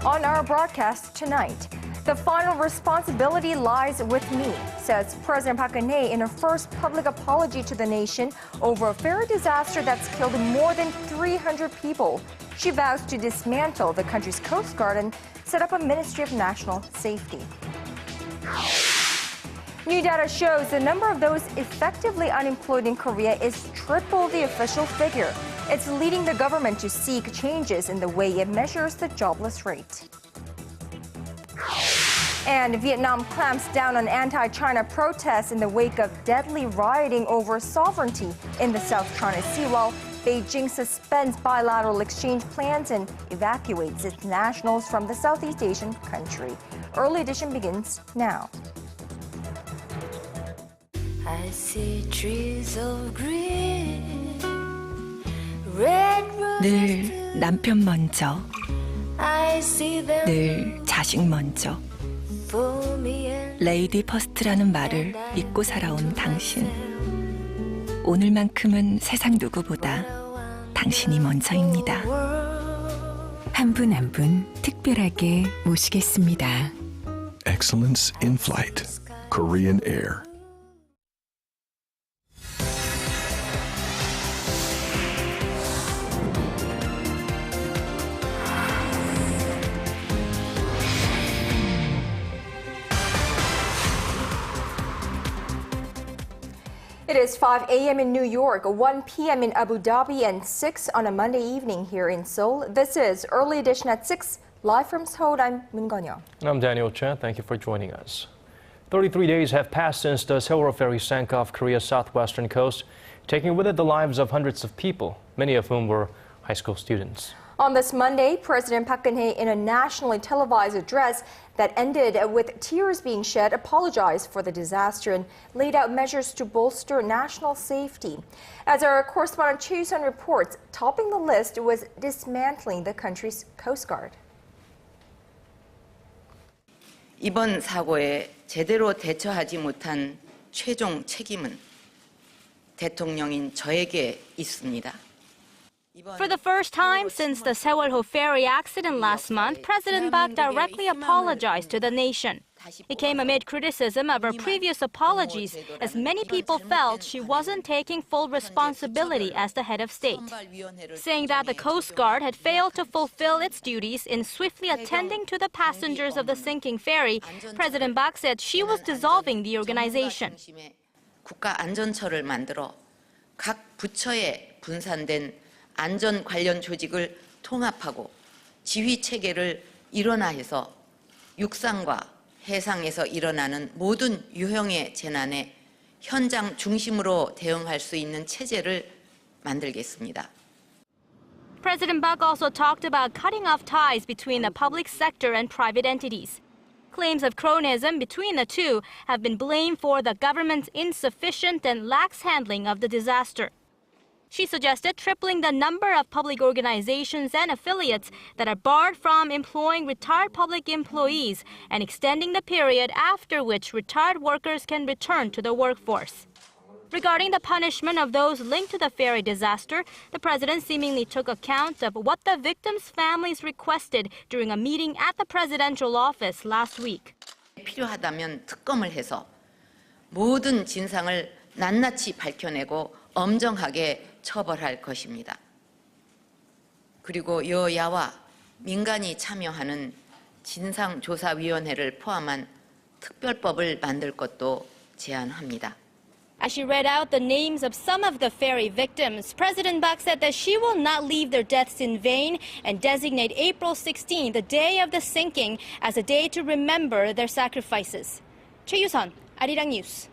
On our broadcast tonight, the final responsibility lies with me, says President Park Geun-hye in her first public apology to the nation over a ferry disaster that's killed more than 300 people. She vows to dismantle the country's Coast Guard and set up a Ministry of National Safety. New data shows the number of those effectively unemployed in Korea is triple the official figure. It's leading the government to seek changes in the way it measures the jobless rate. And Vietnam clamps down on anti-China protests in the wake of deadly rioting over sovereignty in the South China Sea, while Beijing suspends bilateral exchange plans and evacuates its nationals from the Southeast Asian country. Early edition begins now. I see trees of green, red 늘 남편 먼저, I see them 늘 자식 먼저. for me and 레이디 퍼스트라는 말을 믿고 살아온 당신. 오늘만큼은 세상 누구보다 당신이 먼저입니다. 한 분 한 분 특별하게 모시겠습니다. Excellence in Flight, Korean Air. It is 5 a.m. in New York, 1 p.m. in Abu Dhabi, and 6 on a Monday evening here in Seoul. This is Early Edition at 6, live from Seoul. I'm Moon Geon-hye. I'm Daniel Chen. Thank you for joining us. 33 days have passed since the Sewol ferry sank off Korea's southwestern coast, taking with it the lives of hundreds of people, many of whom were high school students. On this Monday, President Park Geun-hye, in a nationally televised address that ended with tears being shed, apologized for the disaster and laid out measures to bolster national safety. As our correspondent Choi Sun reports, topping the list was dismantling the country's Coast Guard. 이번 사고에 제대로 대처하지 못한 최종 책임은 대통령인 저에게 있습니다. For the first time since the Sewol ferry accident last month, President Park directly apologized to the nation. It came amid criticism of her previous apologies, as many people felt she wasn't taking full responsibility as the head of state, saying that the Coast Guard had failed to fulfill its duties in swiftly attending to the passengers of the sinking ferry. President Park said she was dissolving the organization. 국가안전처를 만들어 각 부처에 분산된 안전 관련 조직을 통합하고 지휘 체계를 일원화해서 육상과 해상에서 일어나는 모든 유형의 재난에 현장 중심으로 대응할 수 있는 체제를 만들겠습니다. President Park also talked about cutting off ties between the public sector and private entities. Claims of cronyism between the two have been blamed for the government's insufficient and lax handling of the disaster. She suggested tripling the number of public organizations and affiliates that are barred from employing retired public employees and extending the period after which retired workers can return to the workforce. Regarding the punishment of those linked to the ferry disaster, the president seemingly took account of what the victims' families requested during a meeting at the presidential office last week. 필요하다면 특검을 해서 모든 진상을 낱낱이 밝혀내고 엄정하게 처벌할 것입니다. 그리고 여야와 민간이 참여하는 진상조사위원회를 포함한 특별법을 만들 것도 제안합니다. As she read out the names of some of the ferry victims, President Park said that she will not leave their deaths in vain and designate April 16, the day of the sinking, as a day to remember their sacrifices. Choi Yusun, Arirang News.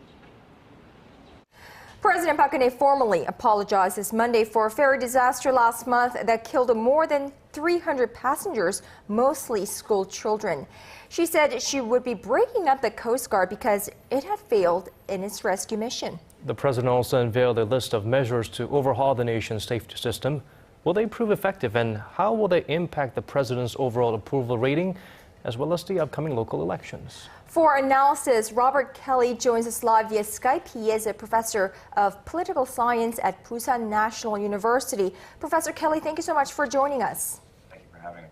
President Park Geun-hye formally apologized this Monday for a ferry disaster last month that killed more than 300 passengers, mostly school children. She said she would be breaking up the Coast Guard because it had failed in its rescue mission. The president also unveiled a list of measures to overhaul the nation's safety system. Will they prove effective, and how will they impact the president's overall approval rating, as well as the upcoming local elections? For analysis, Robert Kelly joins us live via Skype. He is a professor of political science at Busan National University. Professor Kelly, thank you so much for joining us. Thank you for having me.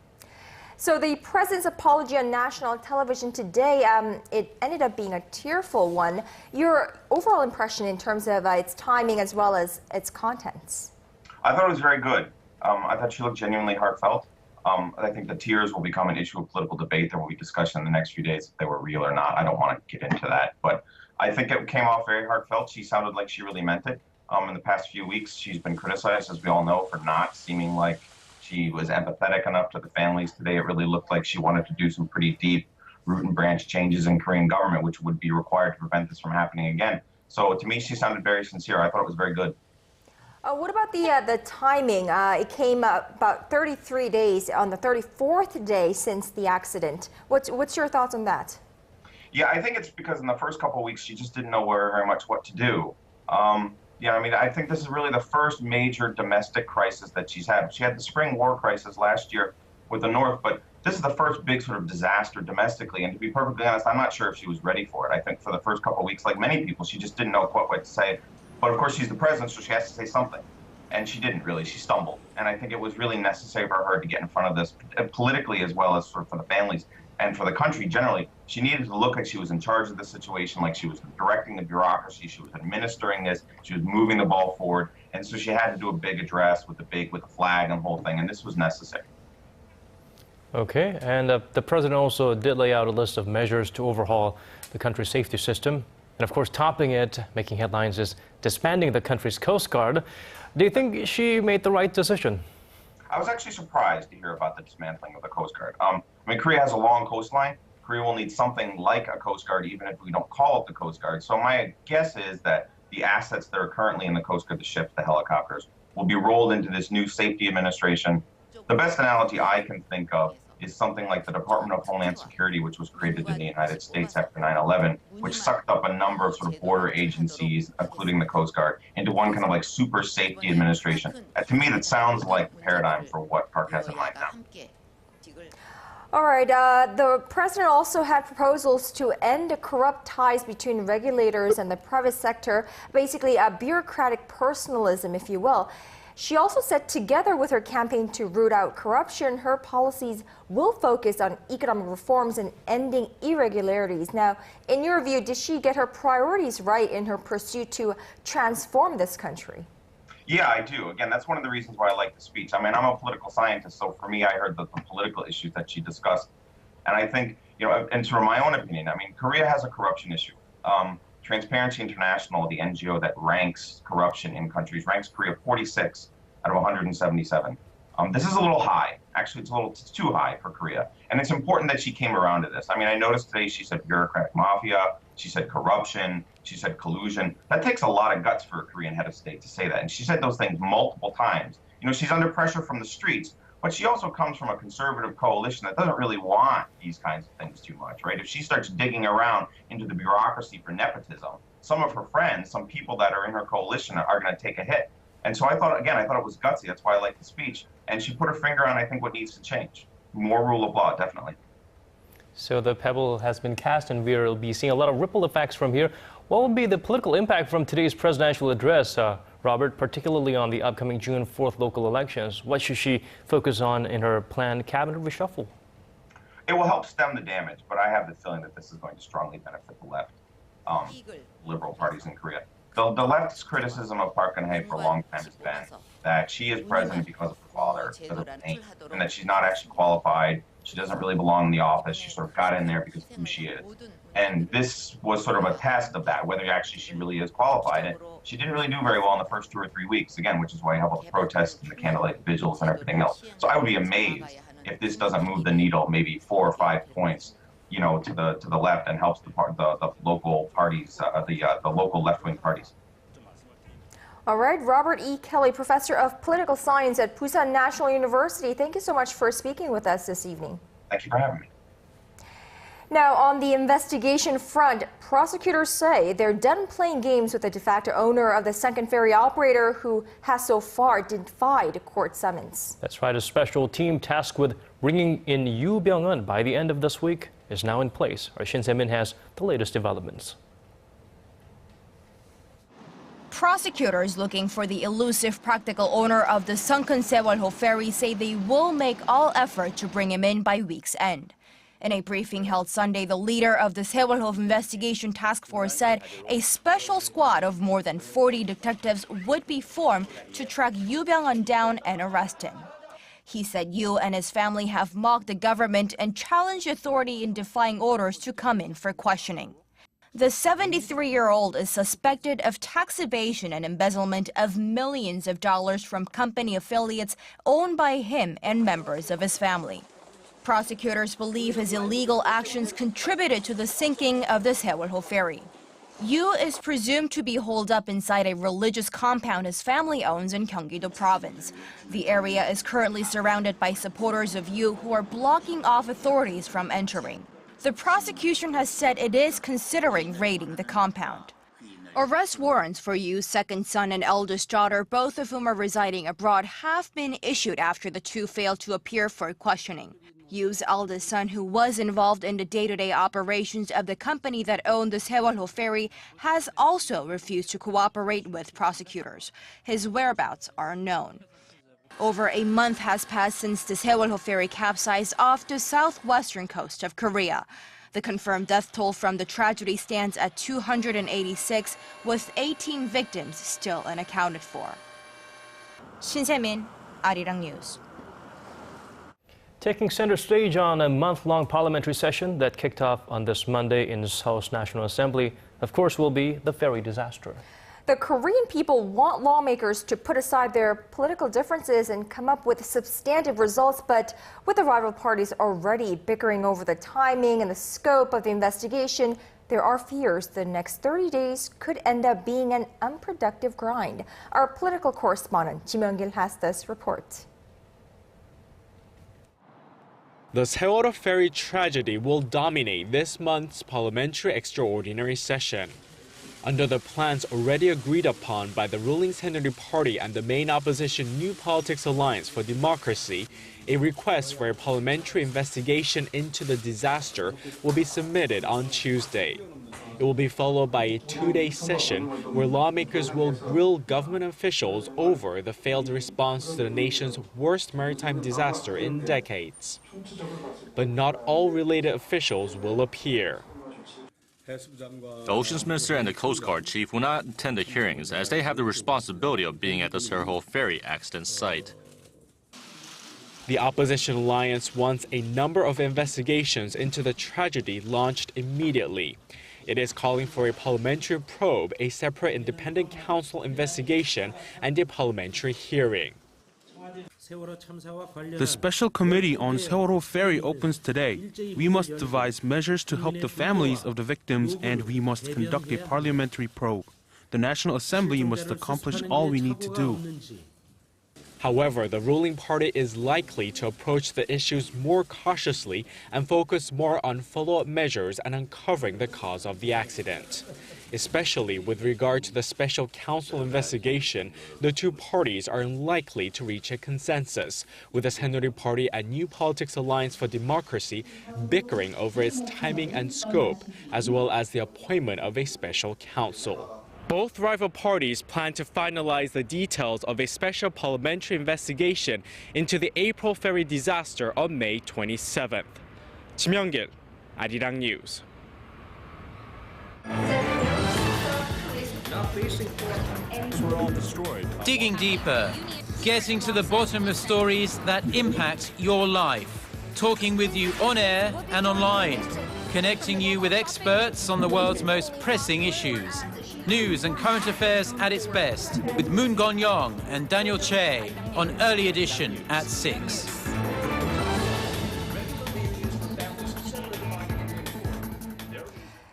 So the president's apology on national television today, it ended up being a tearful one. Your overall impression in terms of its timing as well as its contents? I thought it was very good. I thought she looked genuinely heartfelt. I think the tears will become an issue of political debate. There will be discussion in the next few days if they were real or not. I don't want to get into that, but I think it came off very heartfelt. She sounded like she really meant it. In the past few weeks, she's been criticized, as we all know, for not seeming like she was empathetic enough to the families. Today, it really looked like she wanted to do some pretty deep root and branch changes in Korean government, which would be required to prevent this from happening again. So to me, she sounded very sincere. I thought it was very good. What about the timing? It came about 33 days on the 34th day since the accident. What's your thoughts on that? Yeah, I think it's because in the first couple of weeks, she just didn't know very much what to do. Yeah, I mean, I think this is really the first major domestic crisis that she's had. She had the spring war crisis last year with the North, but this is the first big sort of disaster domestically. And to be perfectly honest, I'm not sure if she was ready for it. I think for the first couple of weeks, like many people, she just didn't know quite what to say. But of course, she's the president, so she has to say something. And she didn't really. She stumbled. And I think it was really necessary for her to get in front of this politically as well as for the families and for the country generally. She needed to look like she was in charge of the situation, like she was directing the bureaucracy, she was administering this, she was moving the ball forward. And so she had to do a big address with the flag and the whole thing. And this was necessary. Okay, and the president also did lay out a list of measures to overhaul the country's safety system. And of course, topping it, making headlines, is disbanding the country's Coast Guard. Do you think she made the right decision? I was actually surprised to hear about the dismantling of the Coast Guard. I mean, Korea has a long coastline. Korea will need something like a Coast Guard, even if we don't call it the Coast Guard. So my guess is that the assets that are currently in the Coast Guard, the ships, the helicopters, will be rolled into this new safety administration. The best analogy I can think of is something like the Department of Homeland Security, which was created in the United States after 9/11, which sucked up a number of sort of border agencies, including the Coast Guard, into one kind of like super safety administration. To me, that sounds like the paradigm for what Park has in mind now. All right. The president also had proposals to end corrupt ties between regulators and the private sector, basically a bureaucratic personalism, if you will. She also said together with her campaign to root out corruption, her policies will focus on economic reforms and ending irregularities. Now, in your view, did she get her priorities right in her pursuit to transform this country? Yeah, I do. Again, that's one of the reasons why I like the speech. I mean, I'm a political scientist, so for me, I heard the political issues that she discussed. And I think, and sort of my own opinion, I mean, Korea has a corruption issue. Transparency International, the NGO that ranks corruption in countries, ranks Korea 46 out of 177. This is a little high. Actually, it's too high for Korea. And it's important that she came around to this. I mean, I noticed today she said bureaucratic mafia, she said corruption, she said collusion. That takes a lot of guts for a Korean head of state to say that. And she said those things multiple times. She's under pressure from the streets, but she also comes from a conservative coalition that doesn't really want these kinds of things too much, right? If she starts digging around into the bureaucracy for nepotism, some of her friends, some people that are in her coalition are going to take a hit. And so I thought it was gutsy. That's why I like the speech. And she put her finger on, I think, what needs to change. More rule of law, definitely. So the pebble has been cast, and we'll be seeing a lot of ripple effects from here. What will be the political impact from today's presidential address, Robert, particularly on the upcoming June 4th local elections? What should she focus on in her planned cabinet reshuffle? It will help stem the damage, but I have the feeling that this is going to strongly benefit the left, liberal parties in Korea. The left's criticism of Park Geun-hye for a long time has been that she is president because of her father, because of her name, and that she's not actually qualified. She doesn't really belong in the office. She sort of got in there because of who she is. And this was sort of a test of that, whether actually she really is qualified. And she didn't really do very well in the first 2 or 3 weeks, again, which is why you have all the protests and the candlelight vigils and everything else. So I would be amazed if this doesn't move the needle maybe 4 or 5 points, to the left and helps the local parties, the local left-wing parties. All right, Robert E. Kelly, professor of political science at Busan National University. Thank you so much for speaking with us this evening. Thank you for having me. Now, on the investigation front, prosecutors say they're done playing games with the de facto owner of the sunken ferry operator who has so far defied court summons. That's right. A special team tasked with bringing in Yoo Byung-eun by the end of this week is now in place. Our Shin Se-min has the latest developments. Prosecutors looking for the elusive practical owner of the sunken Sewolho ferry say they will make all effort to bring him in by week's end. In a briefing held Sunday, the leader of the Sewolho Investigation Task Force said a special squad of more than 40 detectives would be formed to track Yu Byung-hun down and arrest him. He said Yu and his family have mocked the government and challenged authority in defying orders to come in for questioning. The 73-year-old is suspected of tax evasion and embezzlement of millions of dollars from company affiliates owned by him and members of his family. Prosecutors believe his illegal actions contributed to the sinking of the Sewolho ferry. Yu is presumed to be holed up inside a religious compound his family owns in Gyeonggi-do province. The area is currently surrounded by supporters of Yu who are blocking off authorities from entering. The prosecution has said it is considering raiding the compound. Arrest warrants for Yu's second son and eldest daughter, both of whom are residing abroad, have been issued after the two failed to appear for questioning. Yu's eldest son, who was involved in the day-to-day operations of the company that owned the Sewolho ferry, has also refused to cooperate with prosecutors. His whereabouts are unknown. Over a month has passed since the Sewolho ferry capsized off the southwestern coast of Korea. The confirmed death toll from the tragedy stands at 286, with 18 victims still unaccounted for. Shin Se-min, Arirang News. Taking center stage on a month-long parliamentary session that kicked off on this Monday in Seoul's National Assembly, of course, will be the ferry disaster. The Korean people want lawmakers to put aside their political differences and come up with substantive results, but with the rival parties already bickering over the timing and the scope of the investigation, there are fears the next 30 days could end up being an unproductive grind. Our political correspondent, Kim Young-gil, has this report. The Sewolho ferry tragedy will dominate this month's parliamentary extraordinary session. Under the plans already agreed upon by the ruling Saenuri Party and the main opposition New Politics Alliance for Democracy, a request for a parliamentary investigation into the disaster will be submitted on Tuesday. It will be followed by a two-day session where lawmakers will grill government officials over the failed response to the nation's worst maritime disaster in decades. But not all related officials will appear. The Oceans Minister and the Coast Guard Chief will not attend the hearings as they have the responsibility of being at the Sewolho ferry accident site. The opposition alliance wants a number of investigations into the tragedy launched immediately. It is calling for a parliamentary probe, a separate independent council investigation, and a parliamentary hearing. The special committee on Sewolho ferry opens today. We must devise measures to help the families of the victims, and we must conduct a parliamentary probe. The National Assembly must accomplish all we need to do. However, the ruling party is likely to approach the issues more cautiously and focus more on follow-up measures and uncovering the cause of the accident. Especially with regard to the special council investigation, the two parties are unlikely to reach a consensus, with the Saenuri Party and New Politics Alliance for Democracy bickering over its timing and scope, as well as the appointment of a special counsel. Both rival parties plan to finalize the details of a special parliamentary investigation into the April ferry disaster on May 27th. Kim Young-gil, Arirang News. Digging deeper, getting to the bottom of stories that impact your life. Talking with you on air and online. Connecting you with experts on the world's most pressing issues. News and current affairs at its best with Moon Gon-young and Daniel Che on Early Edition at 6.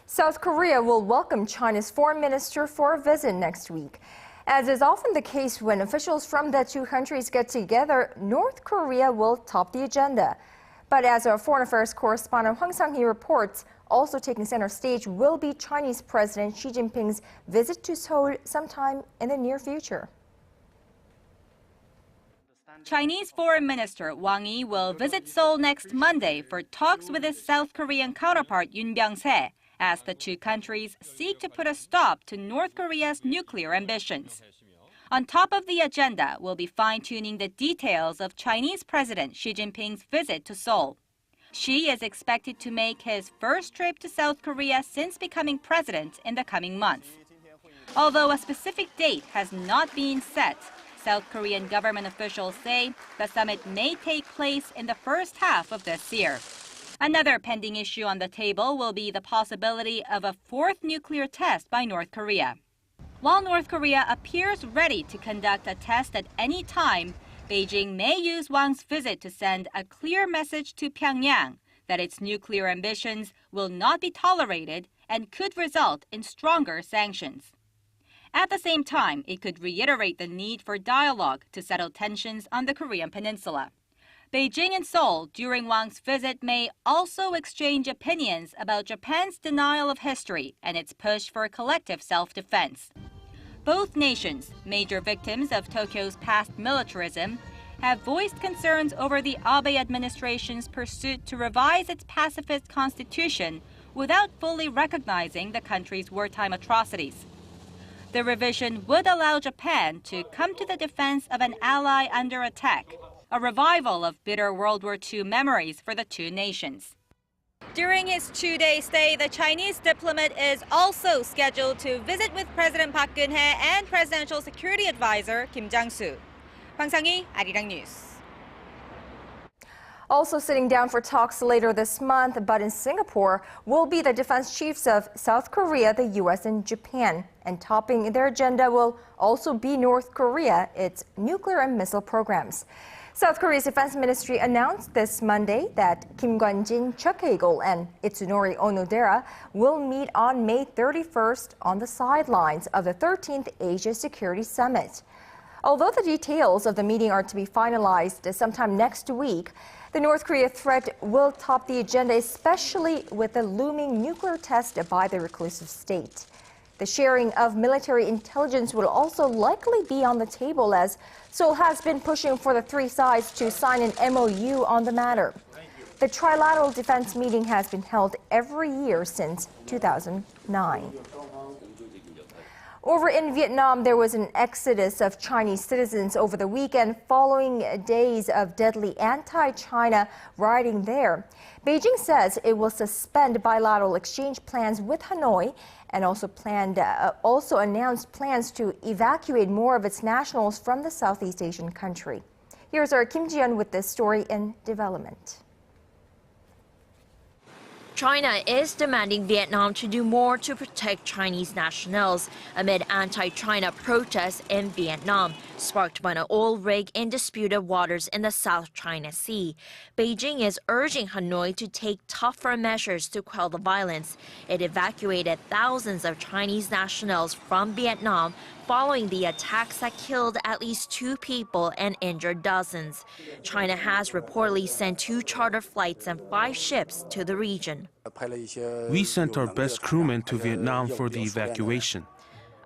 South Korea will welcome China's foreign minister for a visit next week. As is often the case when officials from the two countries get together, North Korea will top the agenda. But as our foreign affairs correspondent Hwang Sang-hee reports, also taking center stage will be Chinese President Xi Jinping's visit to Seoul sometime in the near future. Chinese Foreign Minister Wang Yi will visit Seoul next Monday for talks with his South Korean counterpart Yoon Byung-se as the two countries seek to put a stop to North Korea's nuclear ambitions. On top of the agenda will be fine-tuning the details of Chinese President Xi Jinping's visit to Seoul. Xi is expected to make his first trip to South Korea since becoming president in the coming months. Although a specific date has not been set, South Korean government officials say the summit may take place in the first half of this year. Another pending issue on the table will be the possibility of a fourth nuclear test by North Korea. While North Korea appears ready to conduct a test at any time, Beijing may use Wang's visit to send a clear message to Pyongyang that its nuclear ambitions will not be tolerated and could result in stronger sanctions. At the same time, it could reiterate the need for dialogue to settle tensions on the Korean peninsula. Beijing and Seoul during Wang's visit may also exchange opinions about Japan's denial of history and its push for collective self-defense. Both nations, major victims of Tokyo's past militarism, have voiced concerns over the Abe administration's pursuit to revise its pacifist constitution without fully recognizing the country's wartime atrocities. The revision would allow Japan to come to the defense of an ally under attack, a revival of bitter World War II memories for the two nations. During his two-day stay, the Chinese diplomat is also scheduled to visit with President Park Geun-hye and Presidential Security Advisor Kim Jang-soo. Hwang Sang-hee, Arirang News. Also sitting down for talks later this month, but in Singapore, will be the defense chiefs of South Korea, the U.S., and Japan. And topping their agenda will also be North Korea, its nuclear and missile programs. South Korea's defense ministry announced this Monday that Kim Gwon-jin, Chuck Hagel, and Itsunori Onodera will meet on May 31st on the sidelines of the 13th Asia Security Summit. Although the details of the meeting are to be finalized sometime next week, the North Korea threat will top the agenda, especially with the looming nuclear test by the reclusive state. The sharing of military intelligence will also likely be on the table, as Seoul has been pushing for the three sides to sign an MOU on the matter. The trilateral defense meeting has been held every year since 2009. Over in Vietnam, there was an exodus of Chinese citizens over the weekend following days of deadly anti-China rioting there. Beijing says it will suspend bilateral exchange plans with Hanoi and also announced plans to evacuate more of its nationals from the Southeast Asian country. Here's our Kim Ji-yeon with this story in development. China is demanding Vietnam to do more to protect Chinese nationals amid anti-China protests in Vietnam, sparked by an oil rig in disputed waters in the South China Sea. Beijing is urging Hanoi to take tougher measures to quell the violence. It evacuated thousands of Chinese nationals from Vietnam following the attacks that killed at least 2 people and injured dozens. China has reportedly sent 2 charter flights and 5 ships to the region. We sent our best crewmen to Vietnam for the evacuation.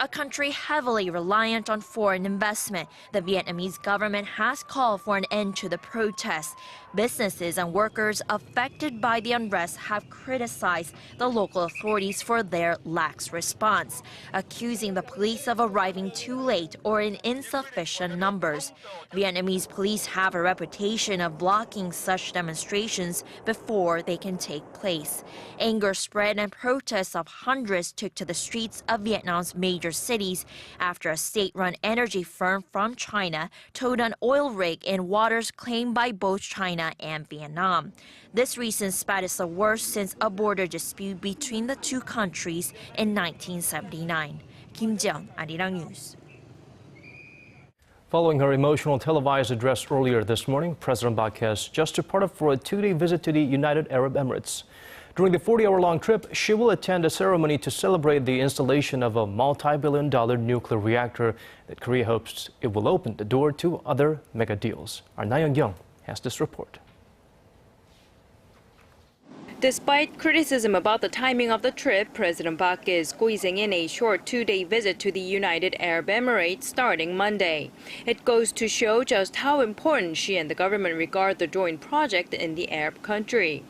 A country heavily reliant on foreign investment, the Vietnamese government has called for an end to the protests. Businesses and workers affected by the unrest have criticized the local authorities for their lax response, accusing the police of arriving too late or in insufficient numbers. Vietnamese police have a reputation of blocking such demonstrations before they can take place. Anger spread and protests of hundreds took to the streets of Vietnam's major cities after a state-run energy firm from China towed an oil rig in waters claimed by both China and Vietnam. This recent spat is the worst since a border dispute between the two countries in 1979. Kim Ji-yeon, Arirang News. Following her emotional televised address earlier this morning, President Park has just departed for a 2-day visit to the United Arab Emirates. During the 40-hour-long trip, she will attend a ceremony to celebrate the installation of a multi-billion-dollar nuclear reactor that Korea hopes it will open the door to other mega deals. Our Na Young-kyung has this report. Despite criticism about the timing of the trip, President Park is squeezing in a short 2-day visit to the United Arab Emirates starting Monday. It goes to show just how important she and the government regard the joint project in the Arab country.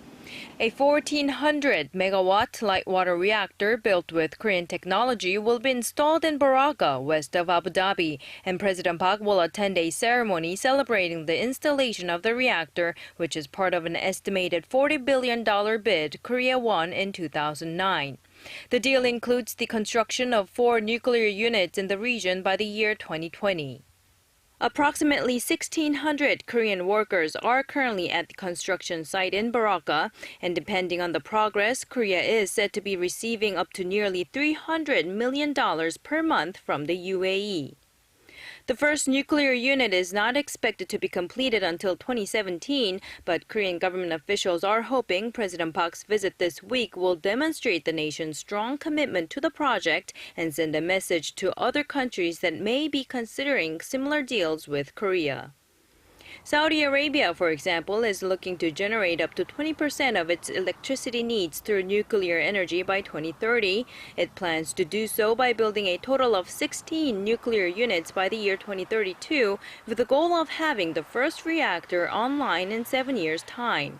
A 1,400-megawatt light water reactor built with Korean technology will be installed in Baraka, west of Abu Dhabi, and President Park will attend a ceremony celebrating the installation of the reactor, which is part of an estimated $40 billion bid Korea won in 2009. The deal includes the construction of 4 nuclear units in the region by the year 2020. Approximately 1,600 Korean workers are currently at the construction site in Baraka, and depending on the progress, Korea is said to be receiving up to nearly $300 million per month from the UAE. The first nuclear unit is not expected to be completed until 2017, but Korean government officials are hoping President Park's visit this week will demonstrate the nation's strong commitment to the project and send a message to other countries that may be considering similar deals with Korea. Saudi Arabia, for example, is looking to generate up to 20% of its electricity needs through nuclear energy by 2030. It plans to do so by building a total of 16 nuclear units by the year 2032, with the goal of having the first reactor online in 7 years' time.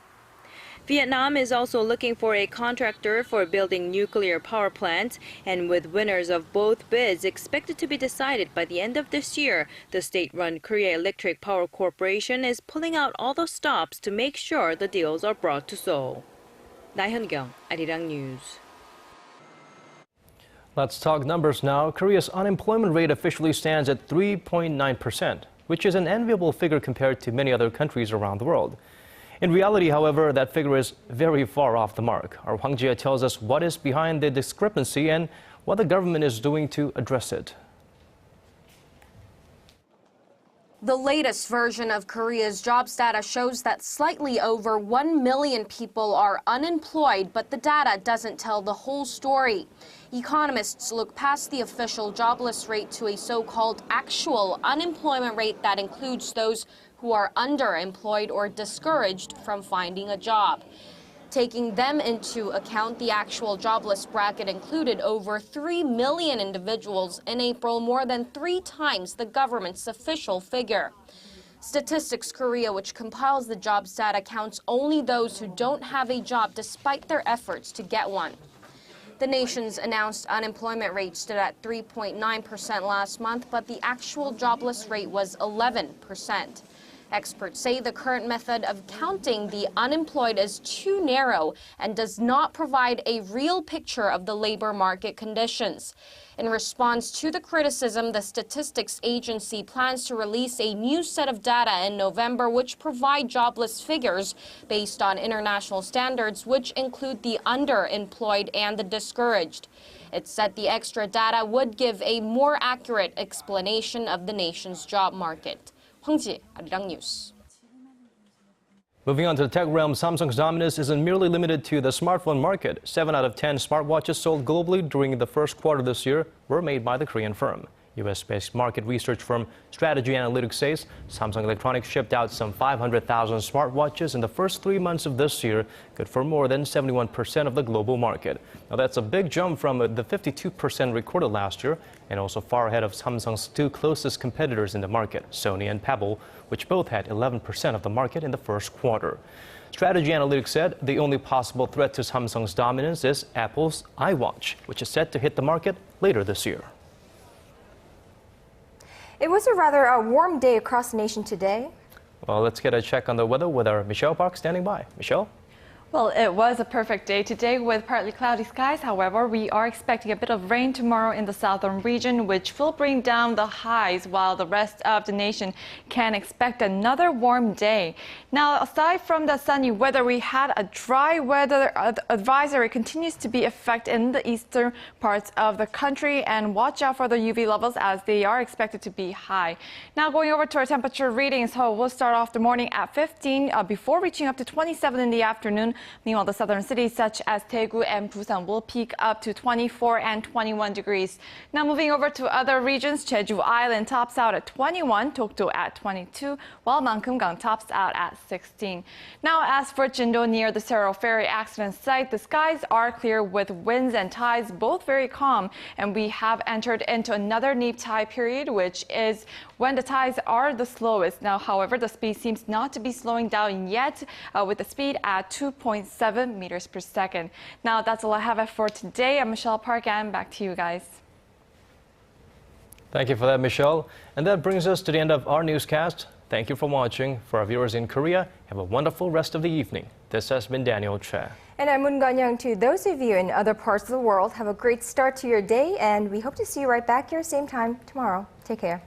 Vietnam is also looking for a contractor for building nuclear power plants, and with winners of both bids expected to be decided by the end of this year, the state-run Korea Electric Power Corporation is pulling out all the stops to make sure the deals are brought to Seoul. 나현경, Arirang News. Let's talk numbers now. Korea's unemployment rate officially stands at 3.9%, which is an enviable figure compared to many other countries around the world. In reality, however, that figure is very far off the mark. Our Hwang Ji-hye tells us what is behind the discrepancy and what the government is doing to address it. The latest version of Korea's jobs data shows that slightly over 1 million people are unemployed, but the data doesn't tell the whole story. Economists look past the official jobless rate to a so-called actual unemployment rate that includes those who are underemployed or discouraged from finding a job. Taking them into account, the actual jobless bracket included over 3 million individuals in April, more than 3 times the government's official figure. Statistics Korea, which compiles the jobs data, counts only those who don't have a job despite their efforts to get one. The nation's announced unemployment rate stood at 3.9% last month, but the actual jobless rate was 11%. Experts say the current method of counting the unemployed is too narrow and does not provide a real picture of the labor market conditions. In response to the criticism, the Statistics Agency plans to release a new set of data in November which provide jobless figures based on international standards, which include the underemployed and the discouraged. It said the extra data would give a more accurate explanation of the nation's job market. Hwang Ji, Arirang News. Moving on to the tech realm, Samsung's dominance isn't merely limited to the smartphone market. 7 out of 10 smartwatches sold globally during the first quarter this year were made by the Korean firm. U.S.-based market research firm Strategy Analytics says Samsung Electronics shipped out some 500,000 smartwatches in the first 3 months of this year, good for more than 71% of the global market. Now that's a big jump from the 52% recorded last year, and also far ahead of Samsung's 2 closest competitors in the market, Sony and Pebble, which both had 11% of the market in the first quarter. Strategy Analytics said the only possible threat to Samsung's dominance is Apple's iWatch, which is set to hit the market later this year. It was a rather warm day across the nation today. Well, let's get a check on the weather with our Michelle Park standing by. Michelle? Well, it was a perfect day today with partly cloudy skies. However, we are expecting a bit of rain tomorrow in the southern region, which will bring down the highs, while the rest of the nation can expect another warm day. Now, aside from the sunny weather, we had a dry weather advisory continues to be effective in the eastern parts of the country, and watch out for the UV levels as they are expected to be high. Now, going over to our temperature readings, so we'll start off the morning at 15 before reaching up to 27 in the afternoon. Meanwhile, the southern cities such as Daegu and Busan will peak up to 24 and 21 degrees. Now moving over to other regions, Jeju Island tops out at 21, Dokdo at 22, while Mankumgang tops out at 16. Now as for Jindo near the Sero Ferry accident site, the skies are clear with winds and tides both very calm, and we have entered into another neap tide period, which is when the tides are the slowest. Now, however, the speed seems not to be slowing down yet, with the speed at 2.0 6.7 meters per second. Now that's all I have for today. I'm Michelle Park, and back to you guys. Thank you for that, Michelle. And that brings us to the end of our newscast. Thank you for watching. For our viewers in Korea, have a wonderful rest of the evening. This has been Daniel Che. And I'm Moon Gan-young. To those of you in other parts of the world, have a great start to your day, and we hope to see you right back here same time tomorrow. Take care.